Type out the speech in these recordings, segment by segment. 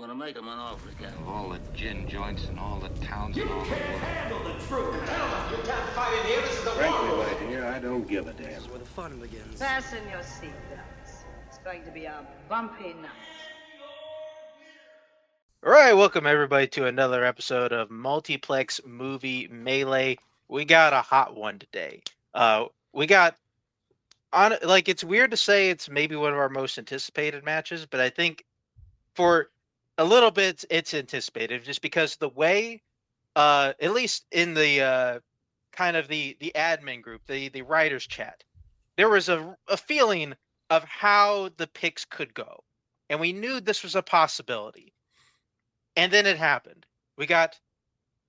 gonna make him an offer again. Of all the gin joints and all the towns and all the can't world. handle the truth. Gentlemen, you can't fight in here. This is the Frankly, war. my dear, I don't give a damn. This is where the fun begins. Fasten your seatbelts. It's going to be a bumpy night. All right, welcome everybody to another episode of Multiplex Movie Melee. We got a hot one today. We got on it's weird to say it's maybe one of our most anticipated matches, but I think for a little bit it's anticipated just because the way, at least in the kind of the admin group, the writers chat, there was a feeling of how the picks could go, and we knew this was a possibility. And then it happened. We got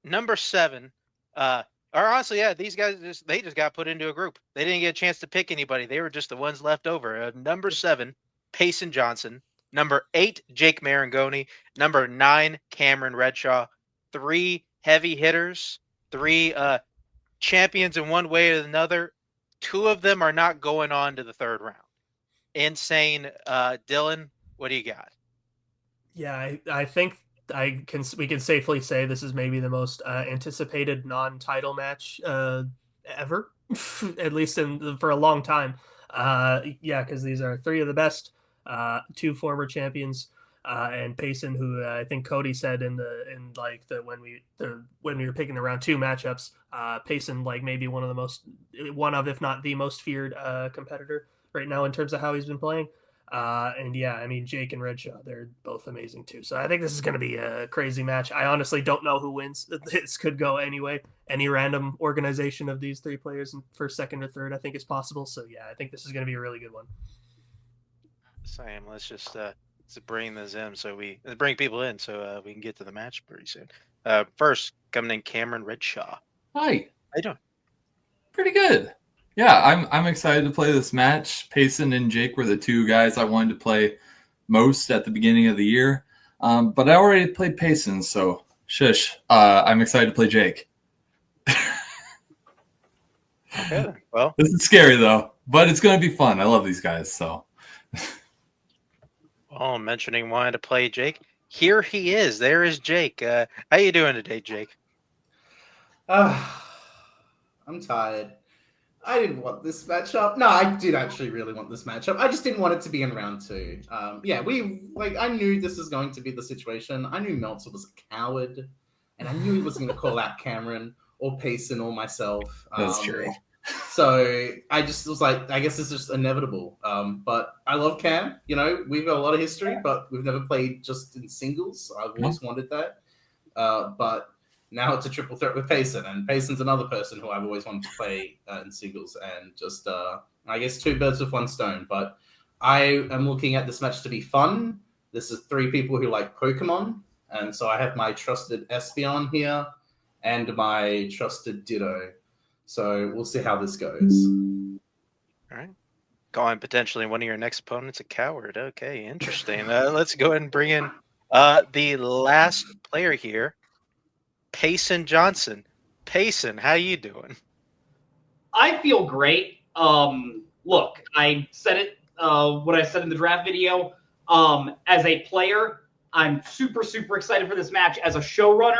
number 7. Or honestly, yeah, these guys just got put into a group. They didn't get a chance to pick anybody. They were just the ones left over. Number 7, Payson Johnson. Number 8, Jake Margoni. Number 9, Cameron Redshaw. 3 heavy hitters. 3 champions in one way or another. 2 of them are not going on to the third round. Insane. Dylan, what do you got? Yeah, I think we can safely say this is maybe the most anticipated non-title match ever, at least for a long time. Because these are 3 of the best, 2 former champions, and Payson, who I think Cody said when we were picking the round 2 matchups, Payson maybe one of if not the most feared competitor right now in terms of how he's been playing. Jake and Redshaw, they're both amazing too. So I think this is going to be a crazy match. I honestly don't know who wins. This could go anyway. Any random organization of these 3 players in first, second, or third, I think is possible. So yeah, I think this is going to be a really good one. Sam, let's just bring this in so we bring people in so we can get to the match pretty soon. First, coming in, Cameron Redshaw. Hi. How you doing? Pretty good. Yeah, I'm excited to play this match. Payson and Jake were the 2 guys I wanted to play most at the beginning of the year. But I already played Payson, so shush. I'm excited to play Jake. Okay, well. This is scary, though, but it's going to be fun. I love these guys, so. Oh, mentioning wanting to play Jake. Here he is. There is Jake. How you doing today, Jake? I'm tired. I didn't want this matchup. No, I did actually really want this matchup. I just didn't want it to be in round 2. I knew this was going to be the situation. I knew Meltzer was a coward, and I knew he wasn't going to call out Cameron or Payson or myself. That's true. So I just was like, I guess it's just inevitable. But I love Cam. You know, we've got a lot of history, but we've never played just in singles. I've always wanted that. But now it's a triple threat with Payson, and Payson's another person who I've always wanted to play in singles, and just, I guess 2 birds with 1 stone. But I am looking at this match to be fun. This is 3 people who like Pokemon, and so I have my trusted Espeon here and my trusted Ditto. So we'll see how this goes. All right. Calling potentially one of your next opponents a coward. Okay, interesting. Let's go ahead and bring in the last player here. Payson Johnson. Payson, how you doing? I feel great. Look, I said it, what I said in the draft video. As a player, I'm super, super excited for this match. As a showrunner,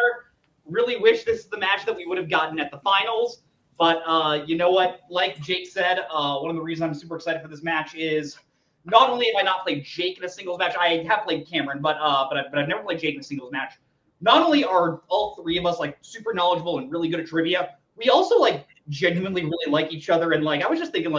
really wish this is the match that we would have gotten at the finals. But you know what? Like Jake said, one of the reasons I'm super excited for this match is not only have I not played Jake in a singles match, I have played Cameron, but I've never played Jake in a singles match. Not only are all 3 of us super knowledgeable and really good at trivia, we also genuinely really like each other. And I was just thinking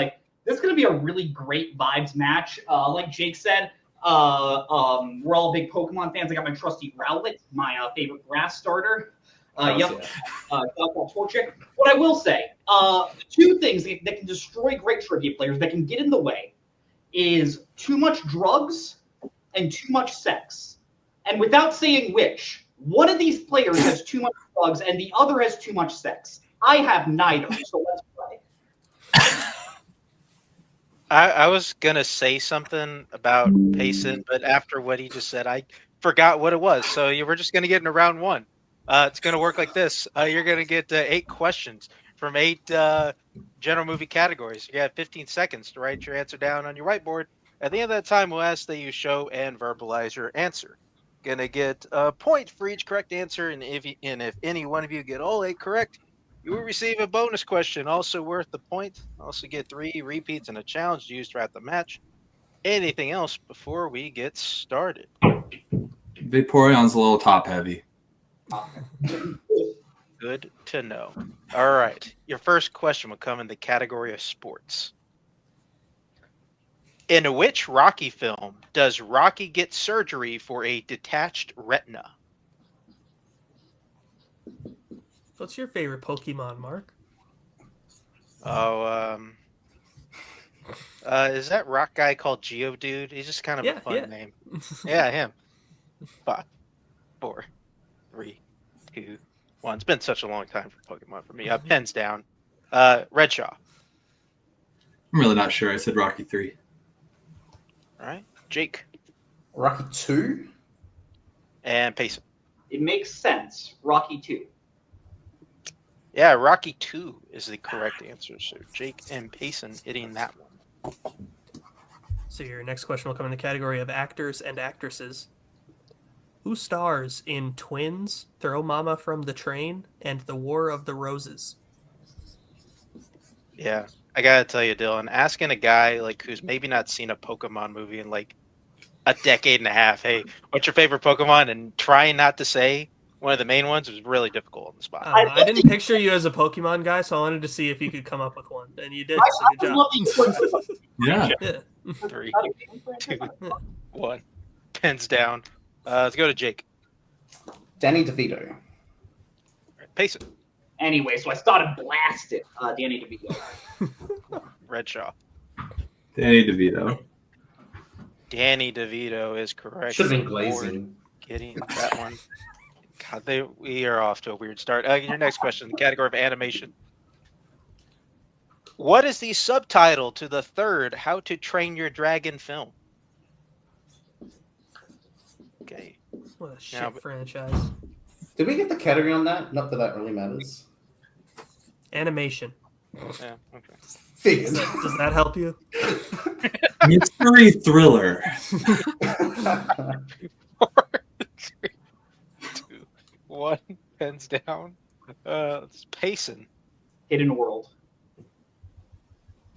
this is gonna be a really great vibes match. Like Jake said, we're all big Pokemon fans. I got my trusty Rowlet, my favorite grass starter. Torchic. What I will say, the 2 things that can destroy great trivia players, that can get in the way, is too much drugs and too much sex. And without saying which, one of these players has too much drugs and the other has too much sex. I have neither, so let's play. I was going to say something about Payson, but after what he just said, I forgot what it was. So we're just going to get into round 1. It's going to work like this. You're going to get 8 questions from 8 general movie categories. You have 15 seconds to write your answer down on your whiteboard. At the end of that time, we'll ask that you show and verbalize your answer. gonna get a point for each correct answer, and if any one of you get all 8 correct, you will receive a bonus question, also worth the point. Also get 3 repeats and a challenge used throughout the match. Anything else before we get started? Vaporeon's a little top heavy. Good to know. All right, your first question will come in the category of sports. In which Rocky film does Rocky get surgery for a detached retina? What's your favorite Pokemon, Mark? Oh, is that rock guy called Geodude? He's just kind of a fun name. Yeah, him. 5, 4, 3, 2, 1. It's been such a long time for Pokemon for me. Pens down. Redshaw. I'm really not sure. I said Rocky 3. All right, Jake. Rocky 2? And Payson. It makes sense. Rocky 2. Yeah, Rocky 2 is the correct answer. So Jake and Payson hitting that one. So your next question will come in the category of actors and actresses. Who stars in Twins, Throw Mama from the Train, and The War of the Roses? Yeah, I gotta tell you, Dylan, asking a guy like who's maybe not seen a Pokemon movie in like a decade and a half, hey, what's your favorite Pokemon? And trying not to say one of the main ones was really difficult on the spot. I didn't picture you as a Pokemon guy, so I wanted to see if you could come up with one, and you did. So good job. Yeah. 3, 2, 1. Pens down. Let's go to Jake. Danny DeVito. Payson. Anyway, so I started blasting Danny DeVito. Redshaw. Danny DeVito. Danny DeVito is correct. Should have been glazing. Getting that one. God, we are off to a weird start. Your next question, the category of animation. What is the subtitle to the third How to Train Your Dragon film? Okay. What a shit franchise. Did we get the category on that? Not that that really matters. Animation. Yeah, okay. Figures. Does that help you? Mystery thriller. 4, 3, 2, 1. Pens down. It's Payson. Hidden World.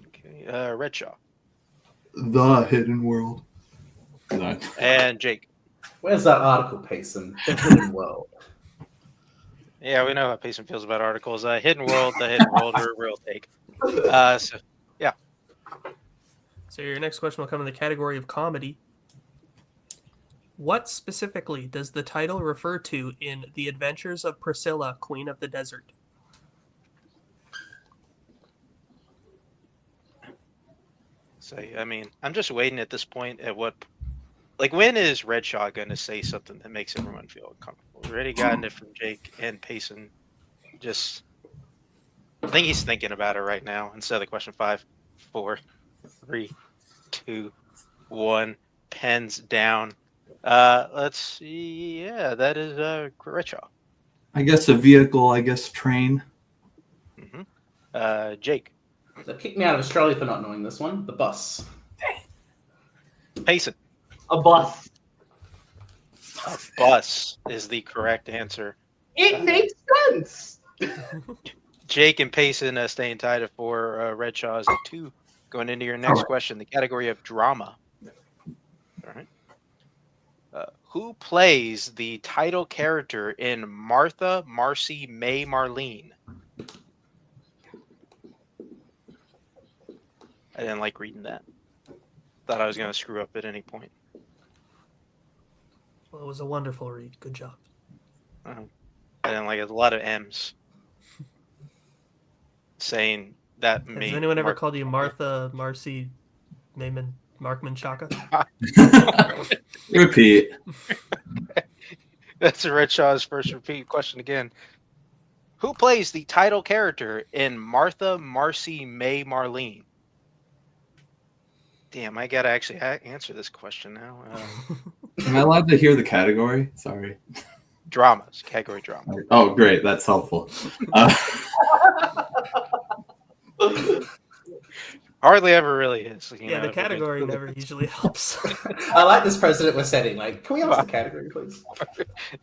Okay. Redshaw. The Hidden World. No. And Jake. Where's that article, Payson? The Hidden World. Yeah, we know how Payson feels about articles. Hidden World, the Hidden World, real take. So, yeah. So your next question will come in the category of comedy. What specifically does the title refer to in The Adventures of Priscilla, Queen of the Desert? So, I mean, I'm just waiting at this point at what... Like, when is Redshaw going to say something that makes everyone feel uncomfortable? We've already gotten it from Jake and Payson. Just... I think he's thinking about it right now. Instead of the question 5, 4, 3, 2, 1. Pens down. Let's see. Yeah, that is Redshaw. I guess a vehicle, I guess train. Mm-hmm. Jake. They kicked me out of Australia for not knowing this one. The bus. Payson. A bus. A bus is the correct answer. It makes sense. Jake and Payson staying tied at 4. Redshaw is at 2. Going into your next question, the category of drama. All right. Who plays the title character in Martha, Marcy, May, Marlene? I didn't like reading that. Thought I was going to screw up at any point. Well, it was a wonderful read. Good job. I didn't like it. A lot of M's. Saying that Has anyone ever called you Martha, Marcy, Mayman, Markman, Shaka? Repeat. That's Redshaw's first repeat question again. Who plays the title character in Martha, Marcy, May, Marlene? Damn, I gotta actually answer this question now. Am I allowed to hear the category? Sorry. Dramas, category drama. Oh, great. That's helpful. Hardly ever really is. You Yeah, know, the category never usually helps. I like this precedent we're setting. Like, can we ask the category, please?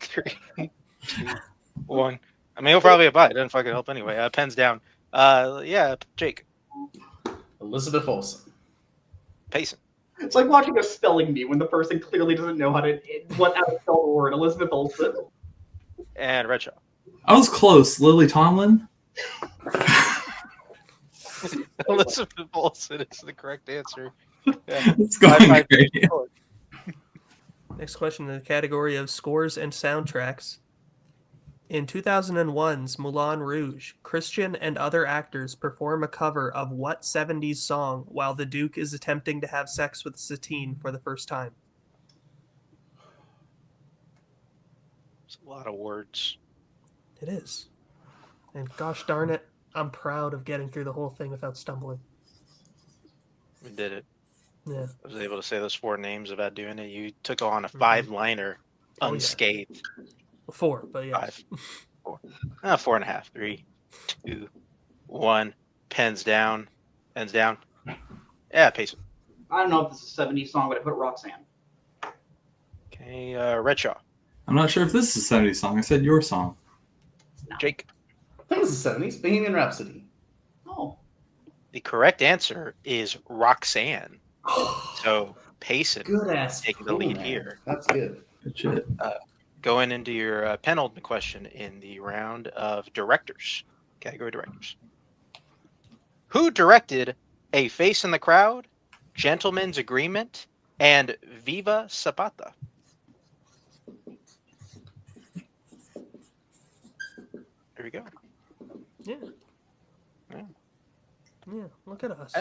3, 2, 1. I mean, he'll probably apply. It doesn't fucking help anyway. Pens down. Yeah, Jake. Elizabeth Olsen. Payson. It's like watching a spelling bee when the person clearly doesn't know how to spell the word. Elizabeth Olsen. And Redshaw. I was close. Lily Tomlin. Elizabeth Olsen is the correct answer. Yeah. It's going great. Next question in the category of scores and soundtracks. In 2001's Moulin Rouge, Christian and other actors perform a cover of what 70s song while the Duke is attempting to have sex with Satine for the first time? It's a lot of words. It is. And gosh darn it, I'm proud of getting through the whole thing without stumbling. We did it. Yeah. I was able to say those 4 names without doing it. You took on a 5-liner Oh, yeah. unscathed. 4, but yeah. 5, 4. 4.5. 3, 2, 1. Pens down. Pens down. Yeah, Payson. I don't know if this is a 70s song, but I put Roxanne. Okay, Redshaw. I'm not sure if this is a 70s song. I said your song. Jake. I think it's the 70s. Bohemian Rhapsody. Oh. The correct answer is Roxanne. So Payson Good ass. taking the lead man. here. That's good. Good shit. Going into your penultimate question in the round of directors, category directors. Who directed A Face in the Crowd, Gentleman's Agreement, and Viva Zapata? There we go. Yeah. Yeah. Yeah, look at us.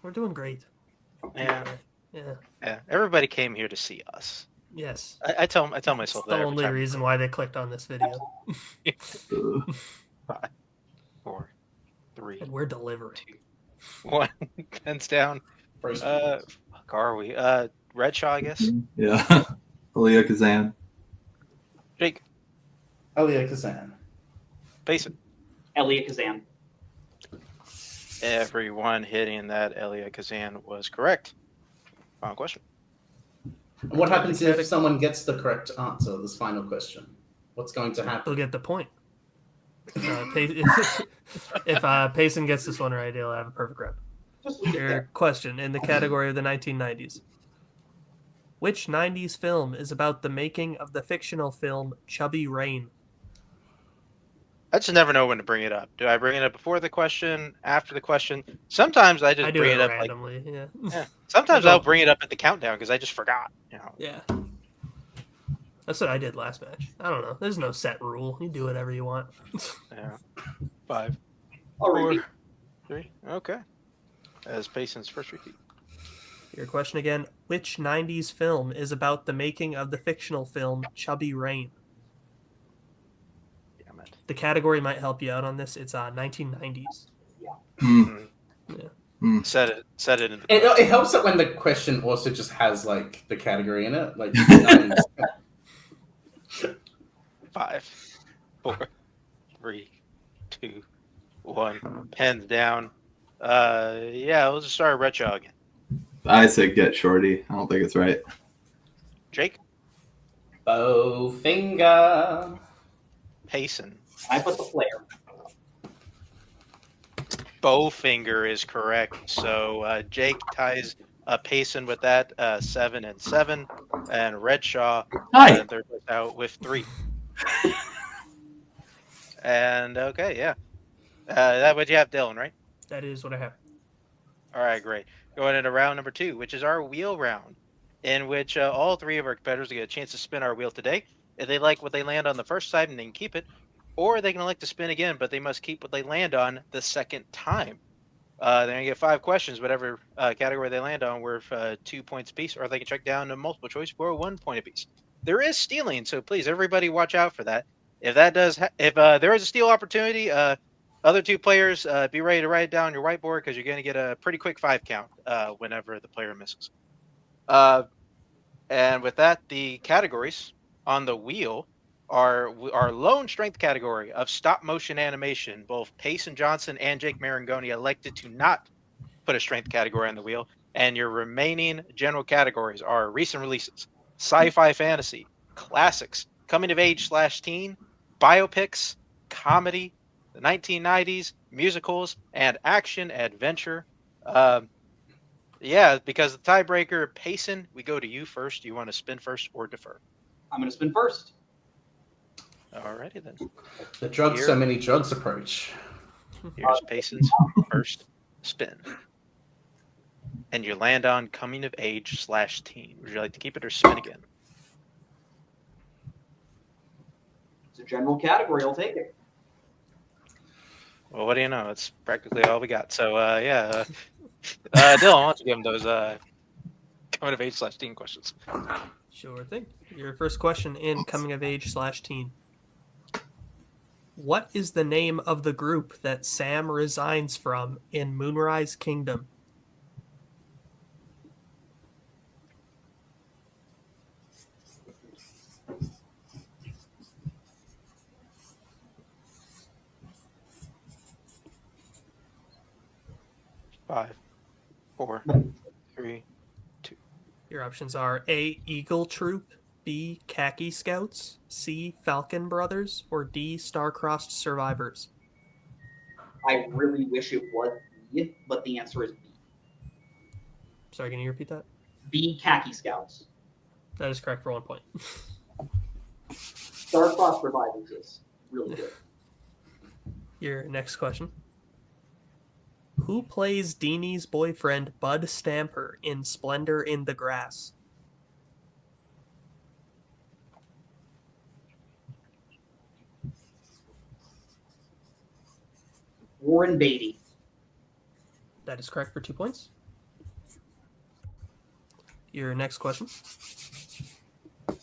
We're doing great. Yeah. Yeah. Yeah. Everybody came here to see us. Yes. I tell It's myself the that every only time. reason why they clicked on this video. 5, 4, 3, And we're delivering. 2, 1. Pens down. First Fuck are we? Redshaw, I guess. Yeah. Aaliyah Kazan. Jake. Elia Kazan. Payson. Elia Kazan. Everyone hitting that Elia Kazan was correct. Final question. And what happens if someone gets the correct answer? This final question. What's going to happen? They'll get the point. If Payson gets this one right, he'll have a perfect round. Just leave it Your there. question in the category of the 1990s. Which 90s film is about the making of the fictional film Chubby Rain? I just never know when to bring it up. Do I bring it up before the question, after the question? Sometimes I just I do bring it it up randomly, yeah. yeah. Sometimes I'll bring it up at the countdown because I just forgot. You know. Yeah. That's what I did last match. I don't know. There's no set rule. You do whatever you want. Yeah. 5, I'll 4, repeat. 3. Okay. As Payson's first repeat. Your question again. Which 90s film is about the making of the fictional film Chubby Rain? Damn it. The category might help you out on this. It's 1990s. Mm. Yeah. Set it in the It helps that when the question also just has like the category in it. Like 5, 4, 3, 2, 1. Pens down. Yeah, we'll just start Redshaw again. I said get shorty. I don't think it's right. Jake. Bowfinger. Payson. I put the flare. Bowfinger is correct. So Jake ties Payson with that 7 and 7, and Redshaw Hi. third place out with 3. And okay, yeah, that what you have, Dylan, right? That is what I have. All right, great. Going into round number 2, which is our wheel round, in which all 3 of our competitors get a chance to spin our wheel today. If they like what they land on the first time, and they can keep it, or they can elect to spin again, but they must keep what they land on the second time. They're going to get 5 questions, whatever category they land on, worth 2 points apiece, or they can check down to multiple choice for 1 point apiece. There is stealing, so please, everybody watch out for that. If that does, if there is a steal opportunity, other 2 players, be ready to write it down on your whiteboard because you're going to get a pretty quick 5 count whenever the player misses. And with that, the categories on the wheel are our lone strength category of stop motion animation. Both Payson Johnson and Jake Marangoni elected to not put a strength category on the wheel. And your remaining general categories are recent releases, sci-fi fantasy, classics, coming of age / teen, biopics, comedy, the 1990s, musicals, and action adventure. Yeah, because the tiebreaker, Payson, we go to you first. Do you want to spin first or defer? I'm going to spin first. Alrighty then. The drugs, Here. so many drugs approach. Here's Payson's first spin. And you land on coming of age / teen. Would you like to keep it or spin again? It's a general category. I'll take it. Well, what do you know? It's practically all we got. So, yeah. Dylan, why don't you give him those coming of age / teen questions? Sure thing. Your first question in coming of age / teen. What is the name of the group that Sam resigns from in Moonrise Kingdom? Five, 4, 3, 2. Your options are A. Eagle Troop, B. Khaki Scouts, C. Falcon Brothers, or D. Star-Crossed Survivors. I really wish it was B, but the answer is B. Sorry, can you repeat that? B, Khaki Scouts. That is correct for 1 point. Star-Crossed Survivors is really good. Your next question. Who plays Deanie's boyfriend Bud Stamper in Splendor in the Grass? Warren Beatty. That is correct for 2 points. Your next question.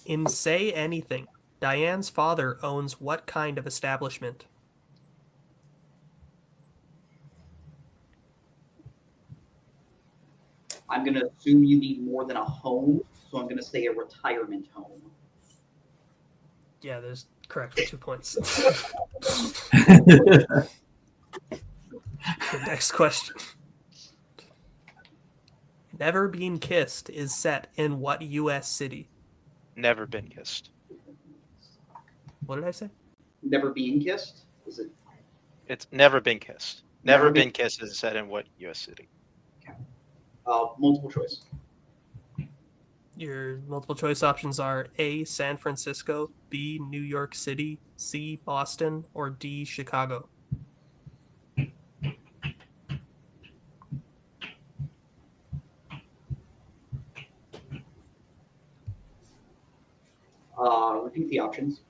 In Say Anything, Diane's father owns what kind of establishment? I'm going to assume you need more than a home, so I'm going to say a retirement home. Yeah, that's correct for 2 points. The next question. Never Been Kissed is set in what U.S. city? Never been kissed. What did I say? Never Being Kissed? Is it? It's Never Been Kissed. Never Been Kissed is set in what U.S. city? Multiple choice. Your multiple choice options are A. San Francisco, B. New York City, C. Boston, or D. Chicago. Repeat the options.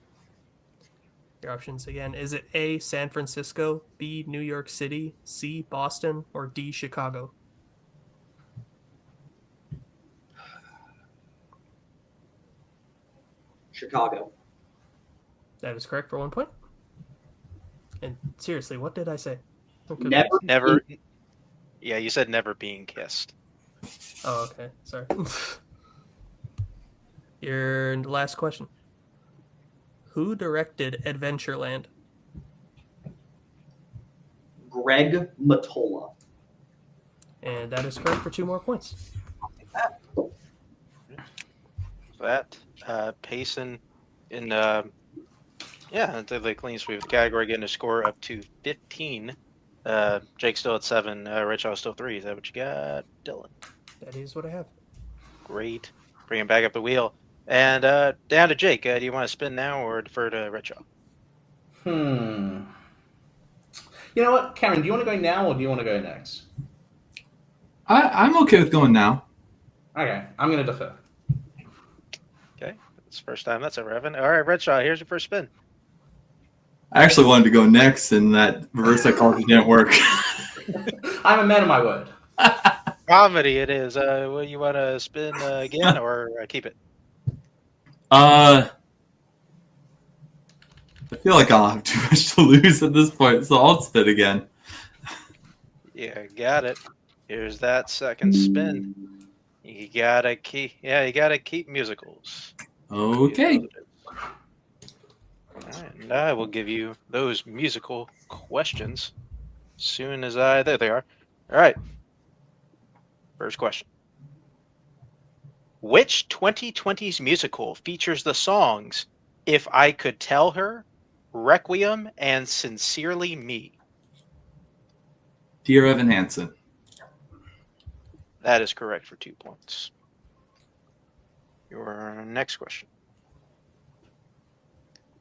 Your options again. Is it A. San Francisco, B. New York City, C. Boston, or D. Chicago? Chicago. That is correct for 1 point. And seriously, what did I say? Never. Yeah, you said never being kissed. Oh, okay. Sorry. Your last question. Who directed Adventureland? Greg Mottola. And that is correct for 2 more points. That Payson in the clean sweep of the category, getting a score up to 15. Jake's still at 7. Redshaw still 3. Is that what you got, Dylan? That is what I have. Great. Bring him back up the wheel. And down to Jake. Do you want to spin now or defer to Redshaw? You know what, Cameron? Do you want to go now or do you want to go next? I'm okay with going now. Okay, I'm going to defer. Okay. It's the first time that's ever happened. All right, Redshaw, here's your first spin. I actually wanted to go next, and that reverse psychology didn't work. I'm a man of my word. Comedy it is. Well, you want to spin again or keep it? I feel like I'll have too much to lose at this point, so I'll spin again. Yeah, got it. Here's that second spin. You gotta keep musicals. Okay. And I will give you those musical questions soon as there they are. All right. First question. Which 2020s musical features the songs If I Could Tell Her, Requiem, and Sincerely Me? Dear Evan Hansen. That is correct for 2 points. Your next question.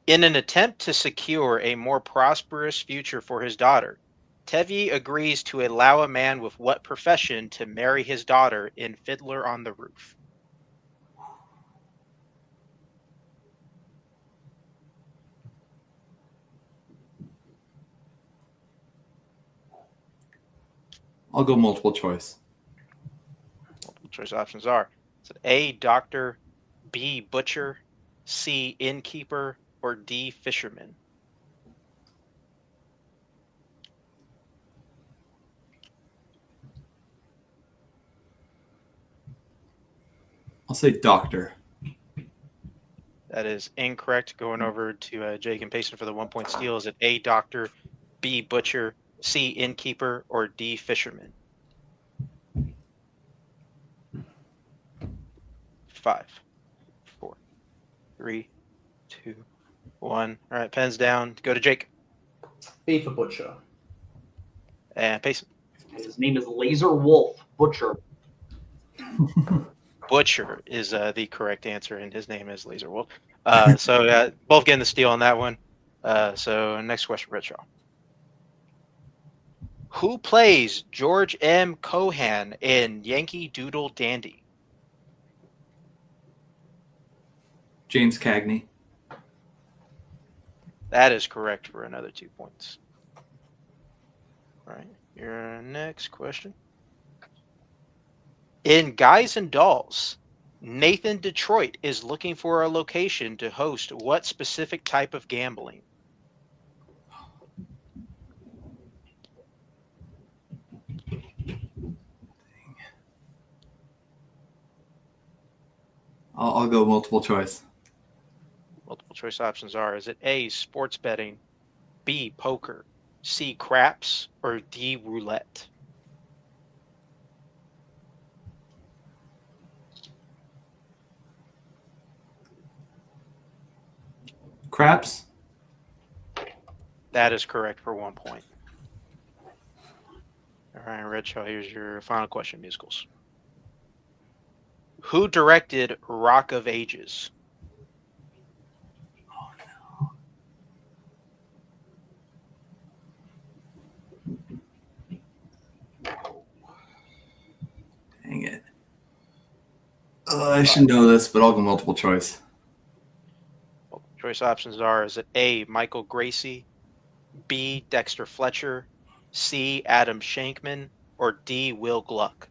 In an attempt to secure a more prosperous future for his daughter, Tevi agrees to allow a man with what profession to marry his daughter in Fiddler on the Roof? I'll go multiple choice. Multiple choice options are: is it A, doctor, B, butcher, C, innkeeper, or D, fisherman? I'll say doctor. That is incorrect. Going over to Jake and Payson for the 1 point steal. Is it A, doctor, B, butcher, C, innkeeper, or D, fisherman? 5, 4, 3, 2, 1. All right, pens down. Go to Jake. B for butcher. And Payson. His name is Laser Wolf Butcher. Butcher is the correct answer, and his name is Laser Wolf. So both getting the steal on that one. So next question, Redshaw. Who plays George M. Cohan in Yankee Doodle Dandy? James Cagney. That is correct for another 2 points. All right, your next question. In Guys and Dolls, Nathan Detroit is looking for a location to host what specific type of gambling? I'll go multiple choice. Multiple choice options are: is it A, sports betting, B, poker, C, craps, or D, roulette? Craps? That is correct for 1 point. All right, Redshaw, here's your final question, musicals. Who directed Rock of Ages? Dang it. I should know this, but I'll go multiple choice. Multiple choice options are: is it A, Michael Gracie, B, Dexter Fletcher, C, Adam Shankman, or D, Will Gluck?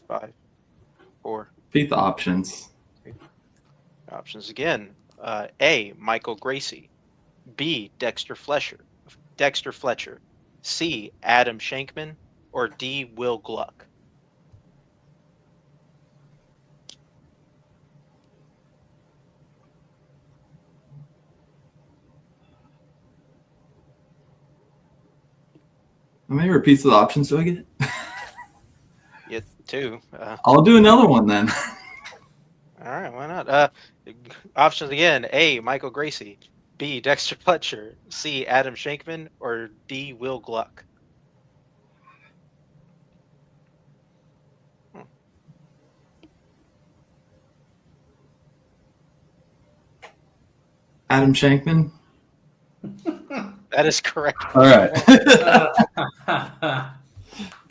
Five, 4. Repeat the options. Options again. A, Michael Gracie, B, Dexter Fletcher, C, Adam Shankman, or D, Will Gluck? How many repeats of the options do I get? You two. I'll do another one then. All right, why not? Options again: A, Michael Gracie, B, Dexter Fletcher, C, Adam Shankman, or D, Will Gluck? Adam Shankman. That is correct. All right.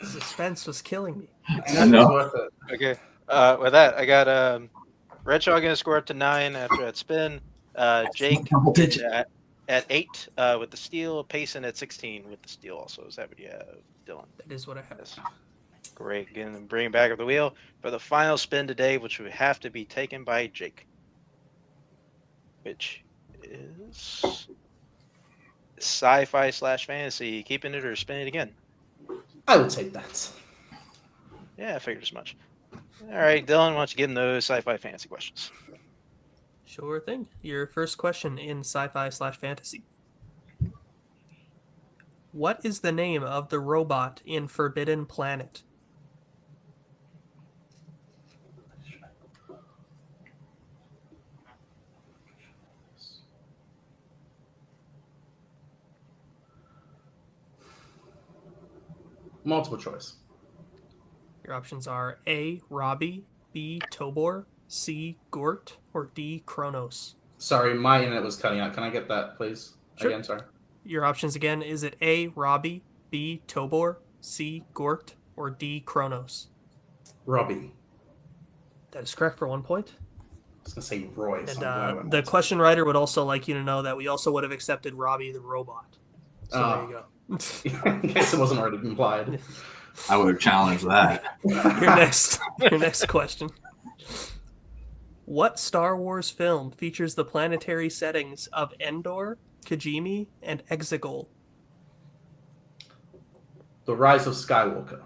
Suspense was killing me. I know. Worth it. Okay. With that, I got Redshaw going to score up to 9 after that spin. Jake Double digit. at 8 with the steal. Payson at 16 with the steal. Also, is that what you have, Dylan? That is what I have. Yes. Great. Again, bring back up the wheel for the final spin today, which would have to be taken by Jake, which is sci-fi / fantasy. Keeping it or spinning it again? I will take that. Yeah, I figured as much. All right, Dylan, why don't you get in those sci-fi fantasy questions? Sure thing. Your first question in sci-fi/fantasy. What is the name of the robot in Forbidden Planet? Multiple choice. Your options are A. Robbie, B. Tobor, C. Gort, or D. Kronos. Sorry, my internet was cutting out. Can I get that, please? Sure. Again, sorry. Your options again, is it A. Robbie, B. Tobor, C. Gort, or D. Kronos? Robbie. That is correct for 1 point. I was gonna say Roy. So And I'm glad I went the multiple. question writer would also like you to know that we also would have accepted Robbie the robot. So there you go. In case it wasn't already implied. I would have challenged that. Your next question. What Star Wars film features the planetary settings of Endor, Kijimi, and Exegol? The Rise of Skywalker.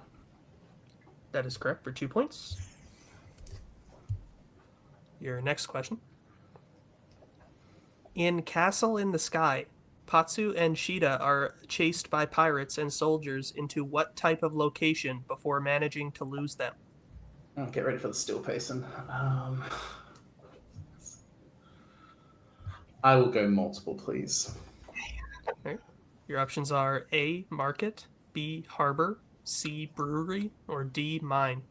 That is correct for 2 points. Your next question. In Castle in the Sky, Patsu and Shida are chased by pirates and soldiers into what type of location before managing to lose them? Oh, get ready for the still Payson. I will go multiple, please. Okay. Your options are A. Market, B. Harbor, C. Brewery, or D. Mine.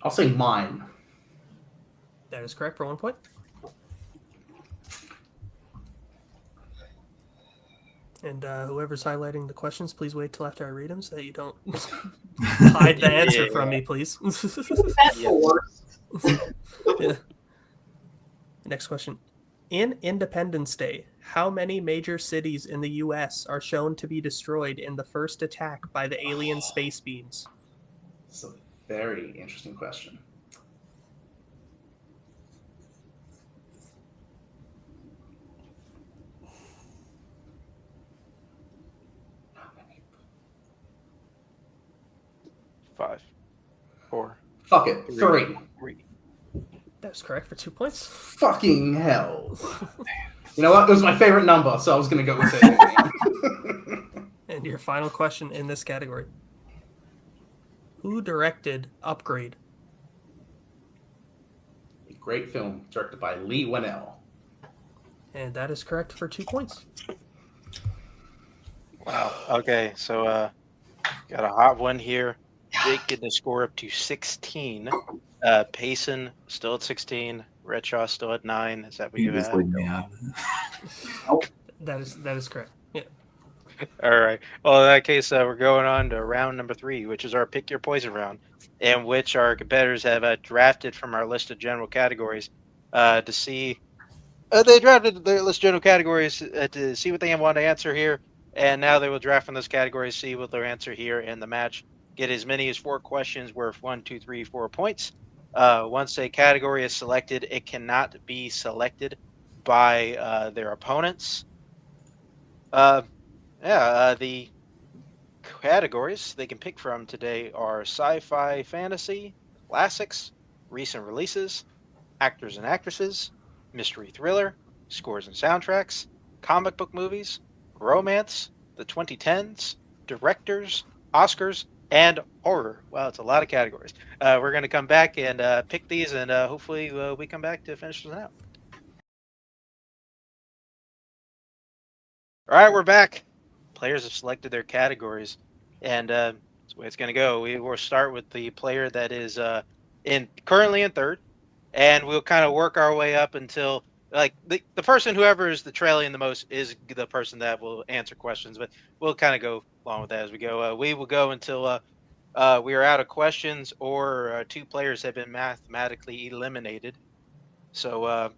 I'll say mine. That is correct for 1 point. And whoever's highlighting the questions, please wait till after I read them so that you don't hide the answer from me, please. That's the worst. Yeah. Next question. In Independence Day, how many major cities in the U.S. are shown to be destroyed in the first attack by the alien space beams? It's a very interesting question. Five, four, Fuck it. Three. That's correct for 2 points. Fucking hell. You know what? It was my favorite number, so I was going to go with it. And your final question in this category. Who directed Upgrade? A great film directed by Lee Winnell. And that is correct for 2 points. Wow. Okay, so got a hot one here. Jake getting the score up to 16. Payson still at 16. Redshaw still at 9. Is that what you You just have? leave me out. That is correct. Yeah. All right. Well, in that case, we're going on to round number 3, which is our Pick Your Poison round, in which our competitors have drafted from our list of general categories to see. They drafted their list of general categories to see what they want to answer here, and now they will draft from those categories, see what they'll answer here in the match. Get as many as 4 questions worth 1, 2, 3, 4 points. Once a category is selected, it cannot be selected by their opponents. The categories they can pick from today are sci-fi fantasy, classics, recent releases, actors and actresses, mystery thriller, scores and soundtracks, comic book movies, romance, the 2010s, directors, Oscars, and horror. Wow, it's a lot of categories. We're going to come back and pick these, and hopefully we come back to finish this out. All right, we're back. Players have selected their categories, and that's the way it's going to go. We will start with the player that is currently in third, and we'll kind of work our way up until the person, whoever is the trailing the most, is the person that will answer questions. But we'll kind of go along with that as we go. We will go until we are out of questions or 2 players have been mathematically eliminated. So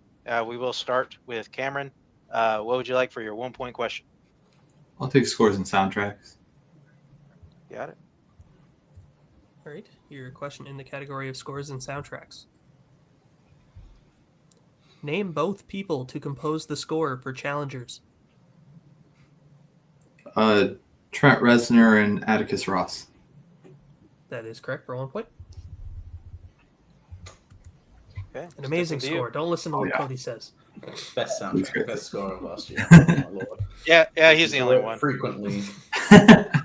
we will start with Cameron. What would you like for your 1 point question? I'll take scores and soundtracks. Got it. All right. Your question in the category of scores and soundtracks. Name both people to compose the score for Challengers. Trent Reznor and Atticus Ross. That is correct for 1 point. Okay. An amazing stick with you. score. Don't listen to what yeah. Cody says. Best That's soundtrack, great. best score of last year. Oh my lord. Yeah, he's the only one. Frequently. Yeah,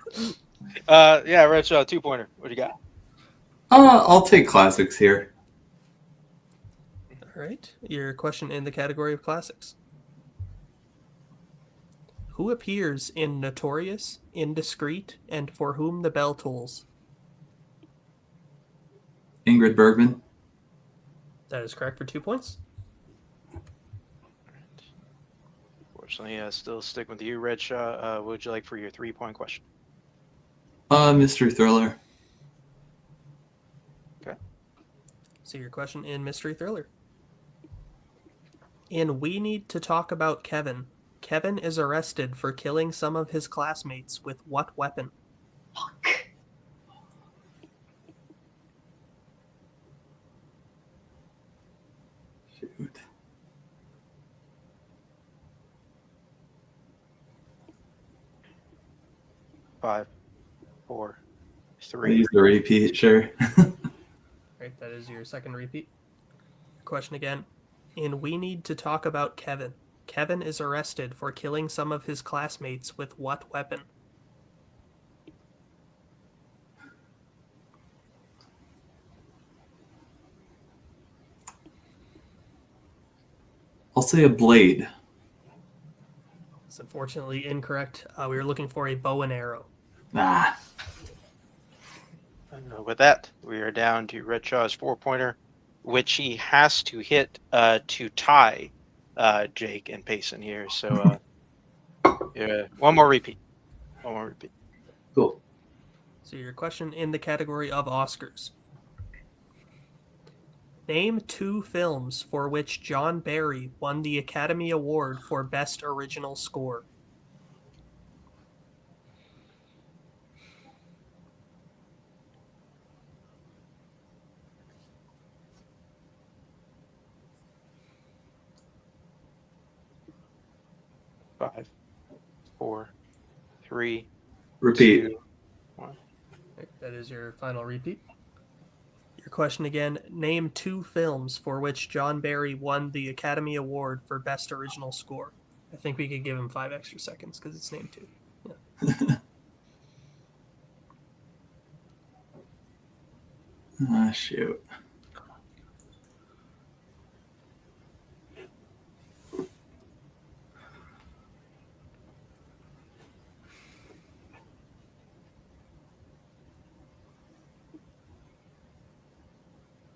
Redshaw, 2-pointer. What do you got? I'll take classics here. All right. Your question in the category of classics. Who appears in Notorious, Indiscreet, and For Whom the Bell Tolls? Ingrid Bergman. That is correct for 2 points. Fortunately, still stick with you, Redshaw. What would you like for your 3-point question? Mystery thriller. So your question in Mystery Thriller. In We Need to Talk About Kevin, Kevin is arrested for killing some of his classmates with what weapon? Fuck. Shoot. Five, 4, I 3. use the repeat, sure. Right, that is your second repeat. Question again. In We Need to Talk About Kevin, Kevin is arrested for killing some of his classmates with what weapon? I'll say a blade. It's unfortunately incorrect. We were looking for a bow and arrow. Ah. With that, we are down to Redshaw's 4-pointer, which he has to hit to tie Jake and Payson here. So, yeah, one more repeat. Cool. So your question in the category of Oscars. Name 2 films for which John Barry won the Academy Award for Best Original Score. Five, 4, 3, Repeat. 2, 1. That is your final repeat. Your question again. Name 2 films for which John Barry won the Academy Award for Best Original Score. I think we could give him 5 extra seconds because it's name 2. Ah, shoot.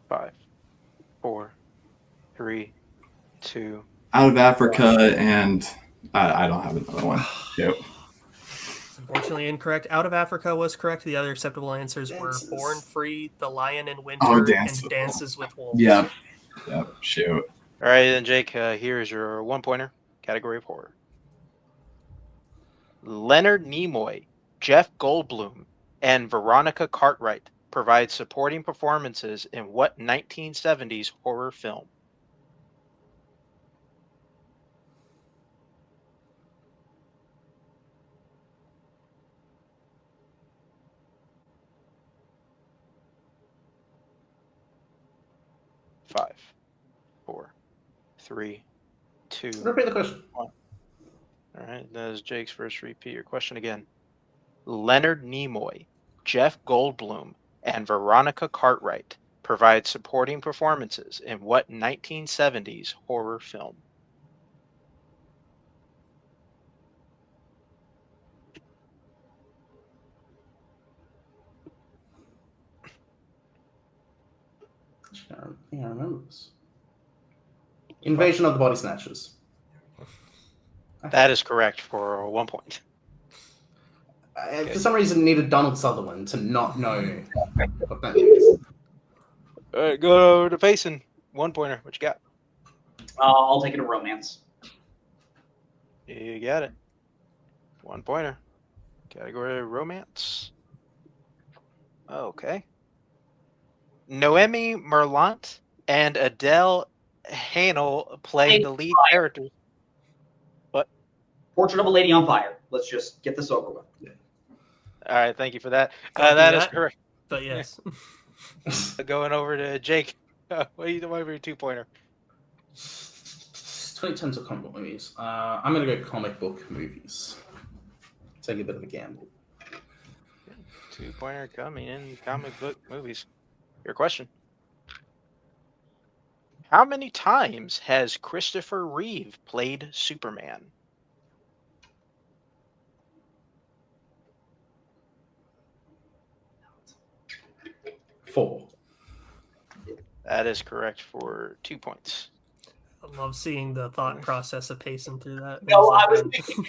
Five, 4, 3, 2. Out of Africa, and I don't have another one. Yep. It's unfortunately incorrect. Out of Africa was correct. The other acceptable answers were Born Free, The Lion in Winter, and Dances with Wolves. Yep. Shoot. All right, then, Jake, here's your 1-pointer, category of horror. Leonard Nimoy, Jeff Goldblum, and Veronica Cartwright provide supporting performances in what 1970s horror film? Five, 4, 3, 2. Repeat the question. 1. All right, that is Jake's first repeat. Your question again. Leonard Nimoy, Jeff Goldblum, and Veronica Cartwright provide supporting performances in what 1970s horror film? I think I remember this. Invasion of the Body Snatchers. That is correct for 1 point. For some reason, needed Donald Sutherland to not know what that is. All right, go to Payson. 1-pointer. What you got? I'll take it a romance. You got it. 1-pointer. Category romance. Okay. Noemi Merlant and Adele Hanel play the lead character? Portrait of a Lady on Fire. Let's just get this over with. All right, thank you for that. Can't do That is correct. But yes. Going over to Jake. What do you want for your 2-pointer? 2010s or comic book movies. I'm gonna go comic book movies. Take a bit of a gamble. 2-pointer coming in comic book movies. Your question. How many times has Christopher Reeve played Superman? Four. That is correct for 2 points. I love seeing the thought process of Payson through that. No, I was thinking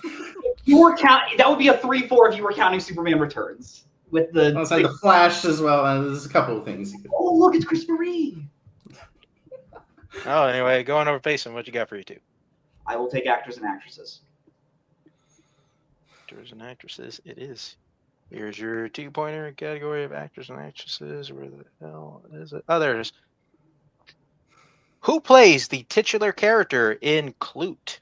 you were counting. That would be a 3-4 if you were counting Superman Returns with the. I'll say the Flash as well. And there's a couple of things. Oh, look, it's Christopher Reeve. Oh, anyway, going over Payson, what you got for you 2? I will take actors and actresses. Actors and actresses, it is. Here's your 2-pointer category of actors and actresses. Where the hell is it? Oh, there it is. Who plays the titular character in Clute?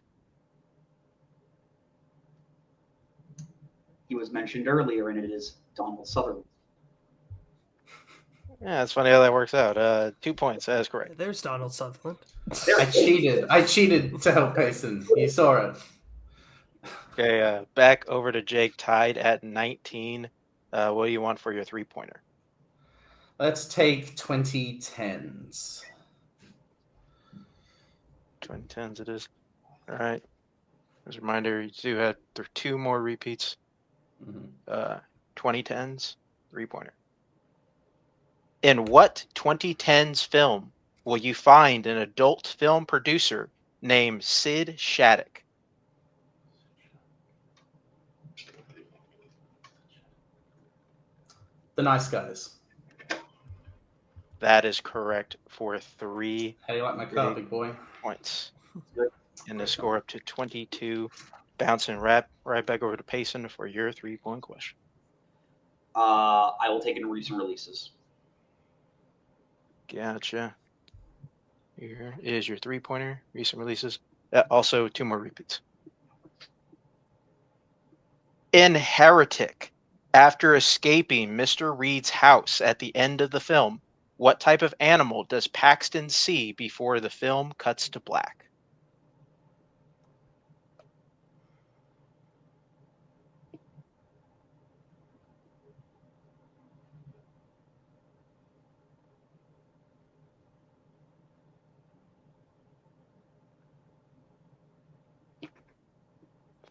He was mentioned earlier, and it is Donald Sutherland. Yeah, it's funny how that works out. 2 points, that is correct. There's Donald Sutherland. I cheated to help Payson. You saw it. Okay, back over to Jake, tied at 19. What do you want for your 3-pointer? Let's take 2010s. 2010s it is. All right. As a reminder, you do have 2 more repeats. 2010s, 3-pointer. In what 2010s film will you find an adult film producer named Sid Shattuck? The Nice Guys. That is correct for 3 How do you like my car, big boy? points. And the score up to 22. Bouncing right back over to Payson for your 3-point question. I will take in recent releases. Gotcha. Here is your 3-pointer, recent releases. Also 2 more repeats. In Heretic, after escaping Mr. Reed's house at the end of the film, what type of animal does Paxton see before the film cuts to black?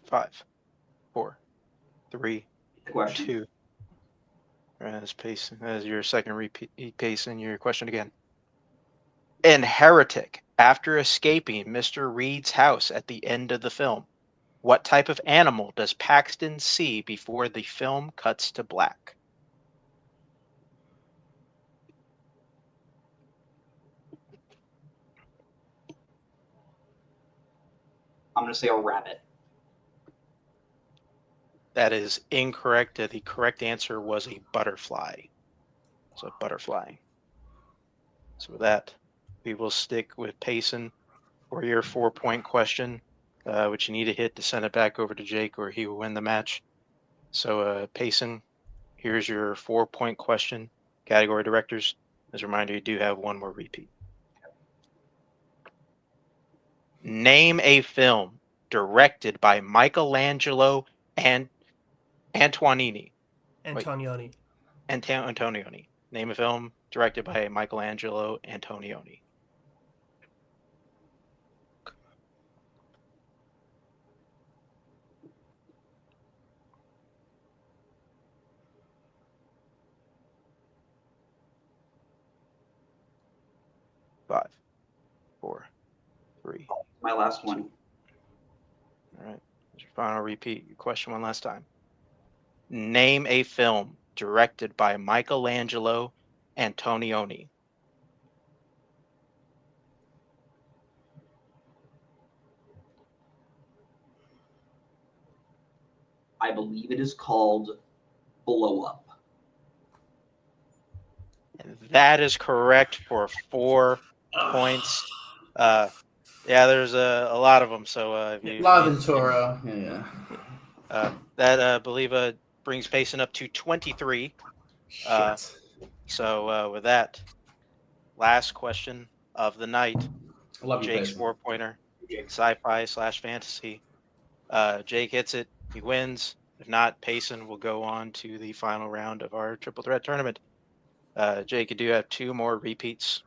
Five, 4, 3, Question. 2. As Payson, as your second repeat, Payson, your question again. In Heretic, after escaping Mr. Reed's house at the end of the film, what type of animal does Paxton see before the film cuts to black? I'm going to say a rabbit. That is incorrect. The correct answer was a butterfly. So a butterfly. So with that, we will stick with Payson for your 4-point question, which you need to hit to send it back over to Jake, or he will win the match. So Payson, here's your 4-point question. Category directors. As a reminder, you do have 1 more repeat. Name a film directed by Michelangelo and Antonioni. Antonioni. Antonioni. Name a film directed by Michelangelo Antonioni. Five, 4, 3. My last one. All right. That's your final repeat. Your question one last time. Name a film directed by Michelangelo Antonioni. I believe it is called Blow Up. And that is correct for 4 points. Yeah, there's a lot of them. So if you, La Ventura. Yeah. that I believe brings Payson up to 23. Shit. So with that, last question of the night, I love you, Jake's Payson. 4-pointer, Jake. sci-fi/fantasy. Jake hits it, he wins. If not, Payson will go on to the final round of our triple threat tournament. Jake, you do have 2 more repeats.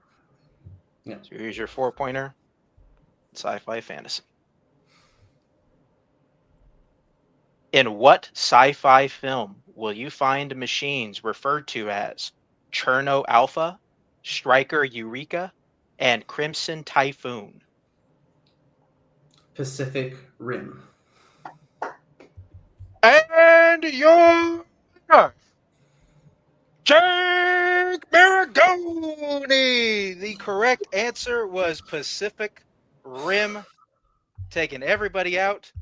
Yeah. So here's your 4-pointer, sci-fi fantasy. In what sci-fi film will you find machines referred to as Cherno Alpha, Striker Eureka, and Crimson Typhoon? Pacific Rim. And your winner, Jake Margoni. The correct answer was Pacific Rim, taking everybody out.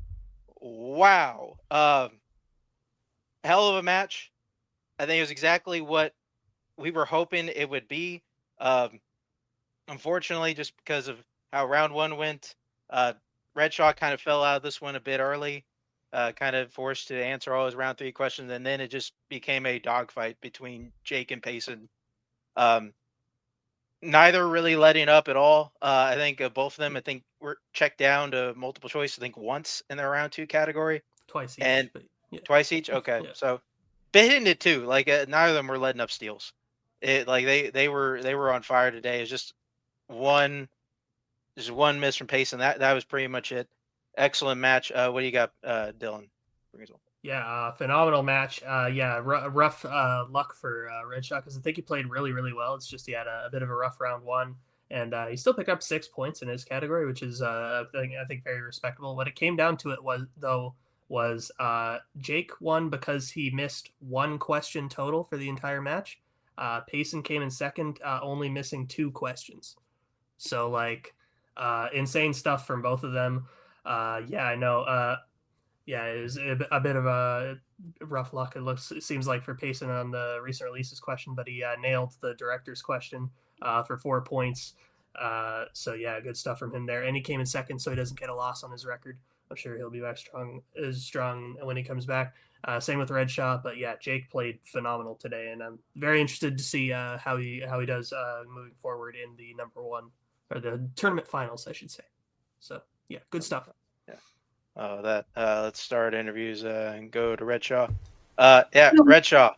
Wow. Hell of a match. I think it was exactly what we were hoping it would be. Unfortunately, just because of how round 1 went, Redshaw kind of fell out of this one a bit early, kind of forced to answer all his round 3 questions, and then it just became a dogfight between Jake and Payson. Neither really letting up at all. I think both of them, I think, were checked down to multiple choice, I think once in their round 2 category. Twice each. And but yeah. twice each? Okay. Yeah. So they hitting it too. Like neither of them were letting up steals. It like they were on fire today. It's just one miss from Payson. That was pretty much it. Excellent match. What do you got, Dylan? Yeah, phenomenal match. Rough luck for Redshaw because I think he played really, really well. It's just he had a bit of a rough round 1, and he still picked up 6 points in his category, which is I think very respectable. What it came down to was Jake won because he missed 1 question total for the entire match. Payson came in second, only missing 2 questions. So insane stuff from both of them. I know. Yeah, it was a bit of a rough luck. It seems like for Payson on the recent releases question, but he nailed the director's question for 4 points. So yeah, good stuff from him there. And he came in second, so he doesn't get a loss on his record. I'm sure he'll be back strong when he comes back. Same with Redshaw, but yeah, Jake played phenomenal today, and I'm very interested to see how he does moving forward in the number 1 or the tournament finals, I should say. So yeah, good stuff. Let's start interviews and go to Redshaw. Redshaw.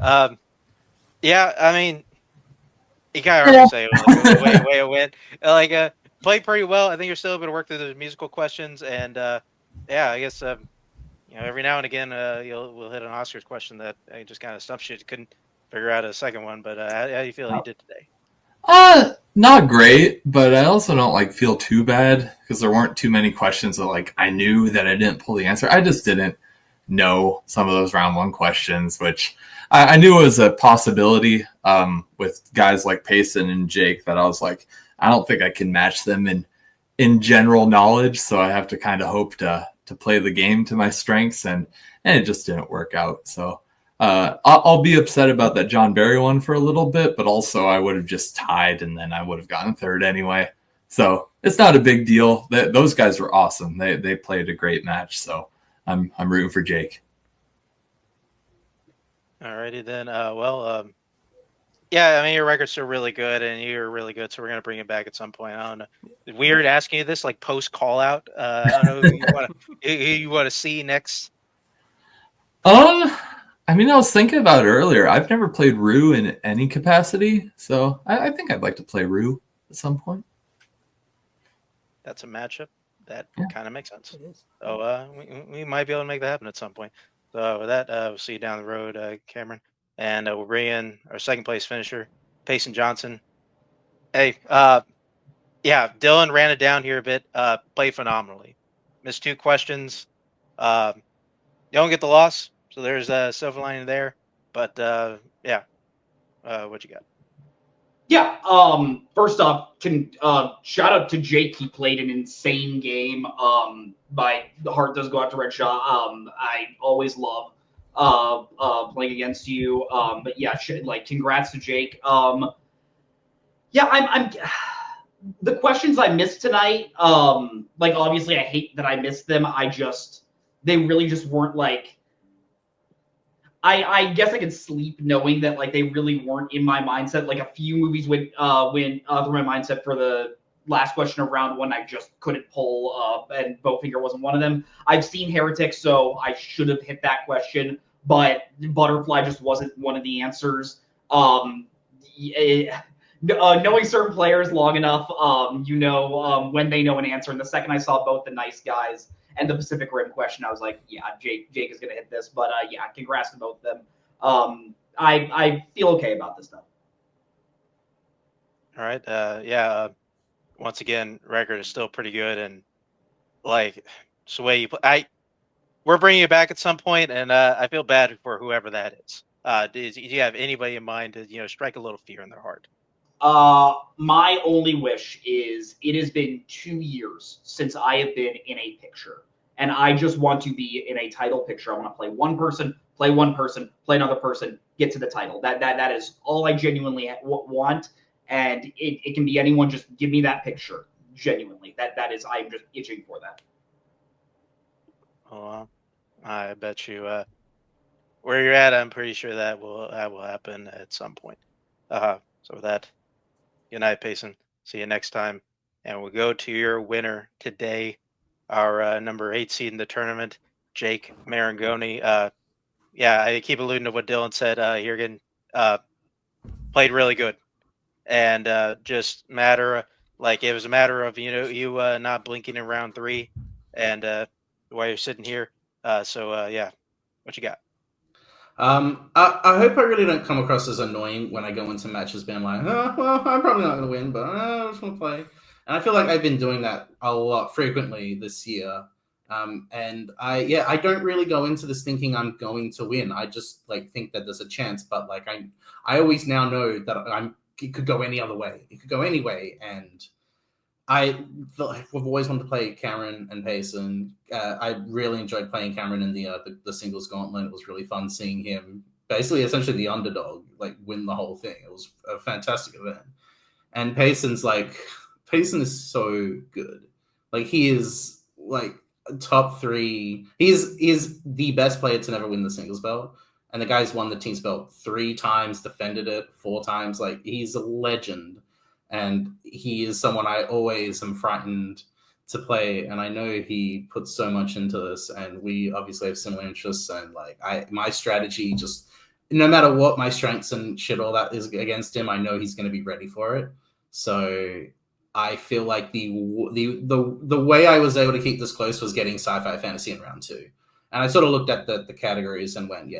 I mean, you kind of already say it way a win. Played pretty well. I think you're still able to work through the musical questions, and I guess every now and again we'll hit an Oscars question that just kind of stumps you. Couldn't figure out a second one, but how do you feel you did today? Not great, but I also don't feel too bad because there weren't too many questions that I knew that I didn't pull the answer. I just didn't know some of those round 1 questions, which I knew was a possibility with guys like Payson and Jake that I was like, I don't think I can match them in general knowledge. So I have to kind of hope to play the game to my strengths, and it just didn't work out. So I'll be upset about that John Barry one for a little bit, but also I would have just tied and then I would have gotten 3rd anyway. So it's not a big deal. Those guys were awesome. They played a great match. So I'm rooting for Jake. Alrighty then. I mean, your record's still really good, and you're really good. So we're gonna bring it back at some point. I don't know. It's weird asking you this post call out. I don't know who you want to see next. I mean, I was thinking about it earlier. I've never played Rue in any capacity, so I think I'd like to play Rue at some point. That's a matchup that kind of makes sense. So we might be able to make that happen at some point. So with that, we'll see you down the road, Cameron, and we'll bring in our 2nd place finisher, Payson Johnson. Hey, Dylan ran it down here a bit. Played phenomenally. Missed 2 questions. You don't get the loss. So there's a silver lining there, but what you got? Yeah. First off, shout out to Jake. He played an insane game. My heart does go out to Redshaw. I always love playing against you. But yeah, congrats to Jake. I'm the questions I missed tonight, like obviously I hate that I missed them. They really just weren't like. I guess I could sleep knowing that like they really weren't in my mindset. Like a few movies went through my mindset for the last question of round one. I just couldn't pull up, and Bowfinger wasn't one of them. I've seen Heretic, so I should have hit that question, but Butterfly just wasn't one of the answers. Knowing certain players long enough, when they know an answer. And the second I saw both the Nice Guys and the Pacific Rim question, I was like, yeah, Jake is gonna hit this. But yeah, congrats to both of them. I feel okay about this stuff. All right. Once again, record is still pretty good, and like it's the way you play. We're bringing it back at some point, and I feel bad for whoever that is. Do you have anybody in mind to strike a little fear in their heart? My only wish is it has been 2 years since I have been in a picture, and I just want to be in a title picture. I want to play one person, play another person, get to the title. That is all I genuinely want, and it can be anyone. Just give me that picture. Genuinely, that is I'm just itching for that. Well, I bet you where you're at, I'm pretty sure that will happen at some point. So with that, good night, Payson. See you next time. And we'll go to your winner today, our number 8 seed in the tournament, Jake Margoni. I keep alluding to what Dylan said. Jürgen played really good, and just it was a matter of you not blinking in round 3, and while you're sitting here. What you got? I hope I really don't come across as annoying when I go into matches being like, oh, well, I'm probably not going to win, but I just want to play. And I feel like I've been doing that a lot frequently this year. And I don't really go into this thinking I'm going to win. I just think that there's a chance, but I always now know that it could go any other way. It could go any way, and I've always wanted to play Cameron and Payson. I really enjoyed playing Cameron in the singles gauntlet. It was really fun seeing him, essentially the underdog, win the whole thing. It was a fantastic event. And Payson is so good. He is top 3. He is the best player to never win the singles belt. And the guy's won the team's belt 3 times, defended it 4 times. He's a legend. And he is someone I always am frightened to play. And I know he puts so much into this. And we obviously have similar interests. And my strategy, just no matter what my strengths and shit, all that is against him, I know he's going to be ready for it. So I feel like the way I was able to keep this close was getting sci-fi fantasy in round 2. And I sort of looked at the categories and went,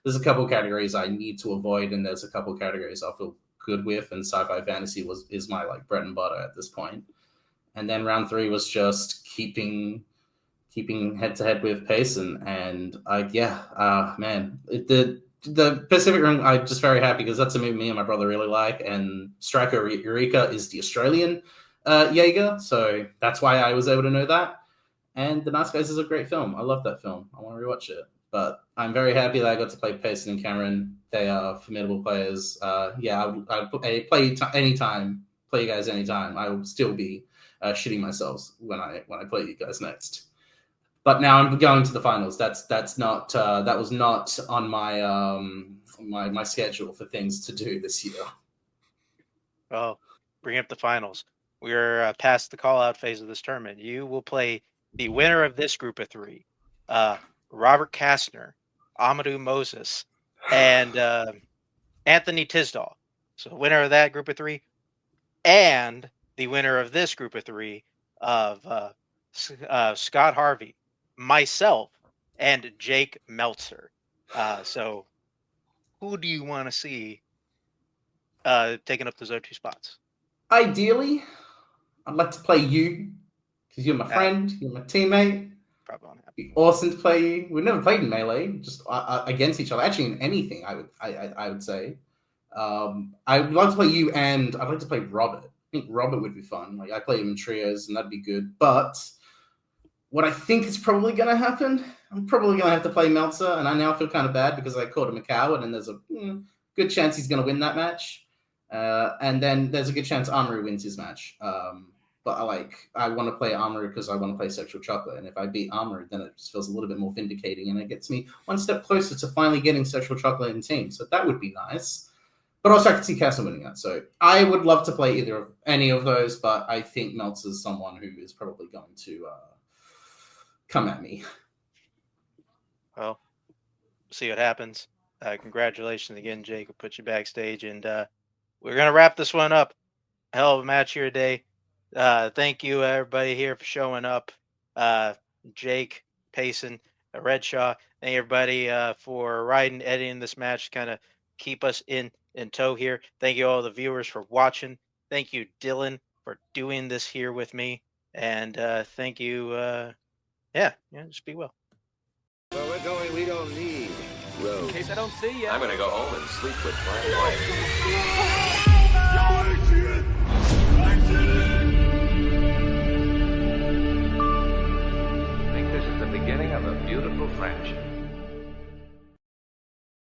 there's a couple categories I need to avoid. And there's a couple categories I feel good with, and sci-fi fantasy is my bread and butter at this point. And then round 3 was just keeping head to head with Payson, and the Pacific Rim, I'm just very happy because that's a movie me and my brother really like, and Striker Eureka is the Australian Jaeger, so that's why I was able to know that. And The Nice Guys is a great film. I love that film. I want to rewatch it. But I'm very happy that I got to play Payson and Cameron. They are formidable players. I play anytime. Play you guys anytime. I will still be shitting myself when I play you guys next. But now I'm going to the finals. That was not on my my schedule for things to do this year. Well, bring up the finals. We're past the call-out phase of this tournament. You will play the winner of this group of 3. Robert Kastner, Amadou Moses, and Anthony Tisdall. So winner of that group of 3, and the winner of this group of 3 of Scott Harvey, myself, and Jake Meltzer. So who do you want to see taking up those other 2 spots? Ideally, I'd like to play you because you're my friend, you're my teammate. Probably won't happen. Be awesome to play you. We've never played in Melee, just against each other. Actually, in anything, I would say. I would like to play you, and I'd like to play Robert. I think Robert would be fun. I play him in trios, and that'd be good. But what I think is probably going to happen, I'm probably going to have to play Meltzer, and I now feel kind of bad because I called him a coward, and there's a good chance he's going to win that match. And then there's a good chance Armory wins his match. But I want to play Armory because I want to play Sexual Chocolate. And if I beat Armory, then it just feels a little bit more vindicating, and it gets me one step closer to finally getting Sexual Chocolate in team. So that would be nice. But also I could see Castle winning that. So I would love to play any of those, but I think Meltzer's someone who is probably going to come at me. Well, see what happens. Congratulations again, Jake. We'll put you backstage, and we're gonna wrap this one up. Hell of a match here today. Thank you everybody here for showing up. Jake, Payson, Redshaw. Thank everybody for writing, editing this match to kind of keep us in tow here. Thank you all the viewers for watching. Thank you, Dylan, for doing this here with me. And thank you. Just be well. Where we're going, we don't need roads. In case I don't see you. I'm gonna go home and sleep with my wife. I think this is the beginning of a beautiful friendship.